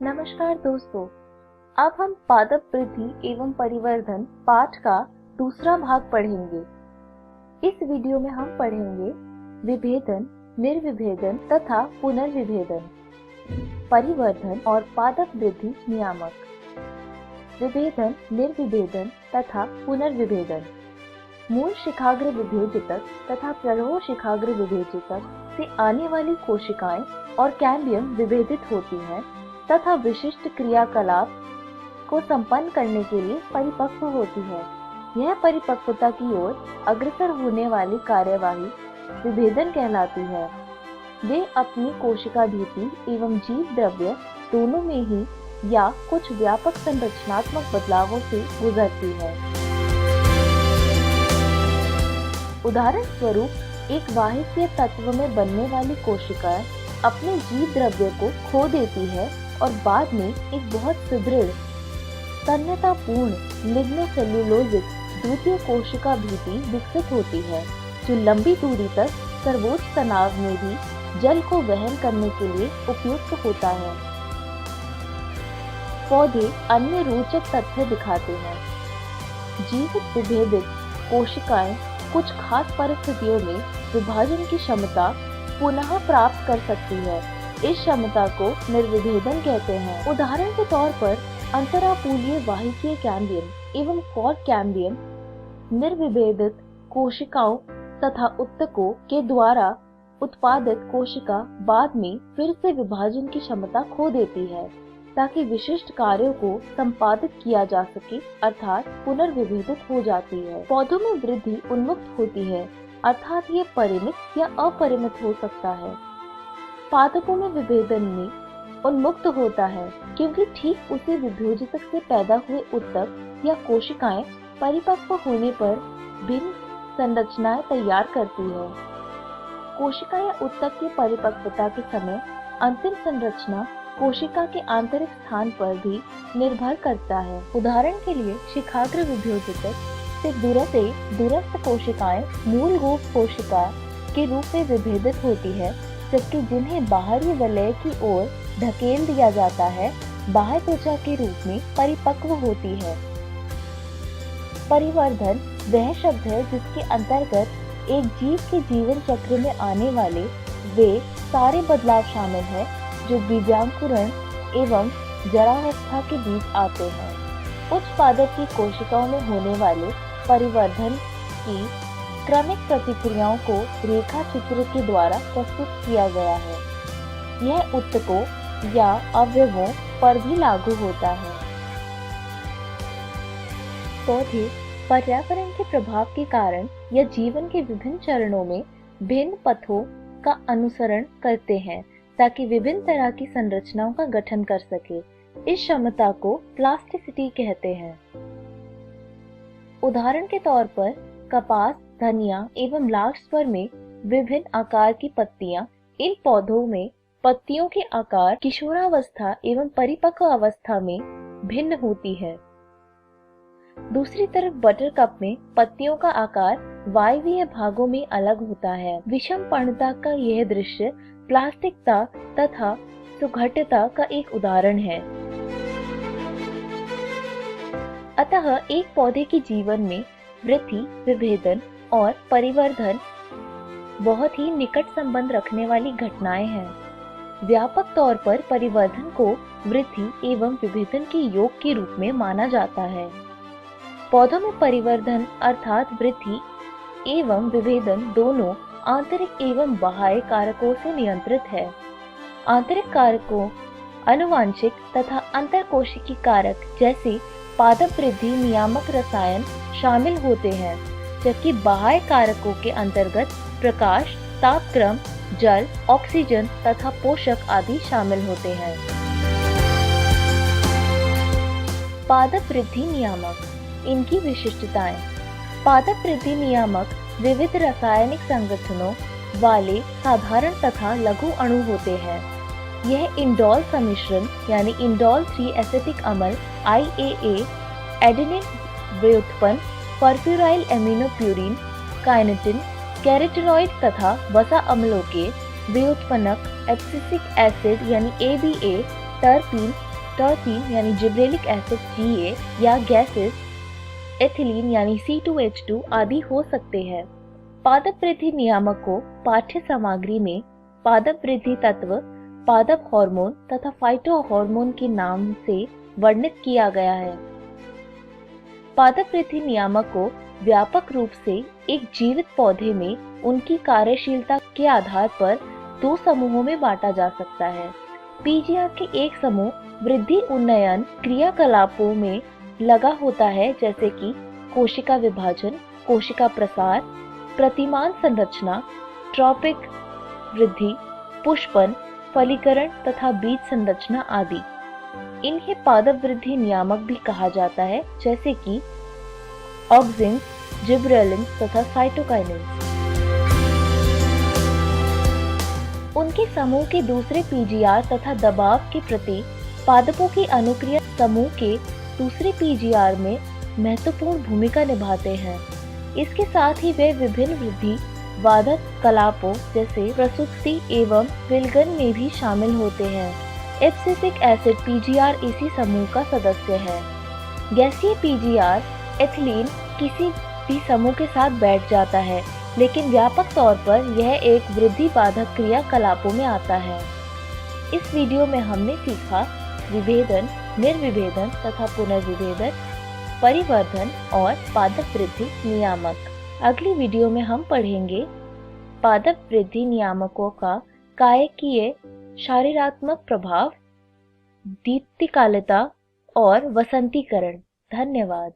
नमस्कार दोस्तों, अब हम पादप वृद्धि एवं परिवर्धन पाठ का दूसरा भाग पढ़ेंगे। इस वीडियो में हम पढ़ेंगे विभेदन, निर्विभेदन तथा पुनर्विभेदन, परिवर्धन और पादप वृद्धि नियामक। विभेदन, निर्विभेदन तथा पुनर्विभेदन। मूल शिखाग्र विभेदितक तथा प्ररोह शिखाग्र विभेदितक से आने वाली कोशिकाएं और कैम्बियम विभेदित होती हैं तथा विशिष्ट क्रियाकलाप को संपन्न करने के लिए परिपक्व होती है। यह परिपक्वता की ओर अग्रसर होने वाली कार्यवाही विभेदन कहलाती है। वे अपनी कोशिका भीति एवं जीव द्रव्य दोनों में ही या कुछ व्यापक संरचनात्मक बदलावों से गुजरती है। उदाहरण स्वरूप एक वाहिकीय तत्व में बनने वाली कोशिकाएं अपने जीव द्रव्य को खो देती है और बाद में एक बहुत सुदृढ़ तन्यतापूर्ण लिग्नोसेल्यूलोजिक द्वितीय कोशिका भीति विकसित होती है, जो लंबी दूरी तक सर्वोच्च तनाव में भी जल को वहन करने के लिए उपयुक्त होता है। पौधे अन्य रोचक तथ्य दिखाते हैं। जीवित विभेदित कोशिकाएं कुछ खास परिस्थितियों में विभाजन की क्षमता पुनः प्राप्त कर सकती है। इस क्षमता को निर्विभेदन कहते हैं। उदाहरण के तौर पर अंतरापूलीय वाहिकीय कैम्बियम एवं कॉर्क कैम्बियम निर्विभेदित कोशिकाओं तथा उत्तकों के द्वारा उत्पादित कोशिका बाद में फिर से विभाजन की क्षमता खो देती है ताकि विशिष्ट कार्यों को संपादित किया जा सके, अर्थात पुनर्विभेदित हो जाती है। पौधों में वृद्धि उन्मुक्त होती है, अर्थात ये परिमित या अपरिमित हो सकता है। पादपों में विभेदन में उन्मुक्त होता है क्योंकि ठीक उसी विभेदितक से पैदा हुए उत्तक या कोशिकाएं परिपक्व होने पर भिन्न संरचनाएं तैयार करती है। कोशिका या उत्तक की परिपक्वता के समय अंतिम संरचना कोशिका के आंतरिक स्थान पर भी निर्भर करता है। उदाहरण के लिए शिखाग्र विभेदितक से दूरस्थ कोशिकाएं मूल रूप कोशिका के रूप में विभेदित होती है, जबकि जिन्हें बाहरी वलय की ओर ढकेल दिया जाता है बाह्य त्वचा के रूप में परिपक्व होती है। परिवर्धन वह शब्द है जिसके अंतर्गत एक जीव के जीवन चक्र में आने वाले वे सारे बदलाव शामिल हैं जो बीजांकुरण एवं जरावस्था के बीच आते हैं। उच्च पादप की कोशिकाओं में होने वाले परिवर्धन की क्रमिक प्रतिक्रियाओं को रेखा चित्र के द्वारा प्रस्तुत किया गया है। यह उत्तकों या अवयवों पर भी लागू होता है। पौधे पर्यावरण के प्रभाव के कारण या जीवन के विभिन्न चरणों में भिन्न पथों का अनुसरण करते हैं ताकि विभिन्न तरह की संरचनाओं का गठन कर सके। इस क्षमता को प्लास्टिसिटी कहते हैं। उदाहरण के तौर पर कपास, धनिया एवं लार्कस्पर में विभिन्न आकार की पत्तियां। इन पौधों में पत्तियों के आकार किशोरावस्था एवं परिपक्व अवस्था में भिन्न होती है। दूसरी तरफ बटरकप में पत्तियों का आकार वायवीय भागों में अलग होता है। विषम पर्णता का यह दृश्य प्लास्टिकता तथा सुघट्यता का एक उदाहरण है। अतः एक पौधे के जीवन में वृद्धि, विभेदन और परिवर्धन बहुत ही निकट संबंध रखने वाली घटनाएं हैं। व्यापक तौर पर परिवर्धन को वृद्धि एवं विभेदन के योग के रूप में माना जाता है। पौधों में परिवर्धन अर्थात वृद्धि एवं विभेदन दोनों आंतरिक एवं बाह्य कारकों से नियंत्रित है। आंतरिक कारकों आनुवांशिक तथा अंतरकोशिकी कारक जैसे पादप वृद्धि नियामक रसायन शामिल होते हैं, जबकि बाह्य कारकों के अंतर्गत प्रकाश, तापक्रम, जल, ऑक्सीजन तथा पोषक आदि शामिल होते हैं। पादप वृद्धि नियामक, इनकी विशिष्टताएं। पादप वृद्धि नियामक विविध रासायनिक संगठनों वाले साधारण तथा लघु अणु होते हैं। यह इंडोल सम्मिश्रण यानी इंडोल 3 एसिटिक अम्ल IAA, एडेनिन व्युत्पन्न परफ्यूराइल एमिनोप्यूरिन, काइनेटिन, कैरोटीनॉइड तथा वसा अम्लों के व्युत्पन्नक एब्सिसिक एसिड यानी ABA, टर्पीन टर्पीन यानी जिब्रेलिक एसिड Ga या गैसेस एथिलीन यानी C2H2 आदि हो सकते हैं। पादप वृद्धि नियामक को पाठ्य सामग्री में पादप वृद्धि तत्व, पादप हार्मोन तथा फाइटो हार्मोन के नाम से वर्णित किया गया है। पादप वृद्धि नियामक को व्यापक रूप से एक जीवित पौधे में उनकी कार्यशीलता के आधार पर दो समूहों में बांटा जा सकता है। पीजीआर के एक समूह वृद्धि उन्नयन क्रियाकलापों में लगा होता है, जैसे कि कोशिका विभाजन, कोशिका प्रसार, प्रतिमान संरचना, ट्रॉपिक वृद्धि, पुष्पन, फलीकरण तथा बीज संरचना आदि। इन्हें पादप वृद्धि नियामक भी कहा जाता है, जैसे कि ऑक्सिन्स, जिबरेलिन्स तथा साइटोकाइनिन्स। उनके समूह के दूसरे पीजीआर तथा दबाव के प्रति पादपों की अनुक्रिया समूह के दूसरे पीजीआर में महत्वपूर्ण भूमिका निभाते हैं। इसके साथ ही वे विभिन्न वृद्धि वादक कलापों जैसे प्रसूति एवं विलगन में भी शामिल होते हैं। एब्सिसिक एसिड पीजीआर इसी समूह का सदस्य है। गैसीय पीजीआर एथिलीन किसी भी समूह के साथ बैठ जाता है, लेकिन व्यापक तौर पर यह एक वृद्धि बाधक क्रियाकलापों में आता है। इस वीडियो में हमने सीखा विभेदन, निर्विभेदन तथा पुनर्विभेदन, परिवर्धन और पादप वृद्धि नियामक। अगली वीडियो में हम पढ़ेंगे पादप वृद्धि नियामकों का कायकीय शारीरात्मक प्रभाव, दीप्तिकालता और वसंतीकरण। धन्यवाद।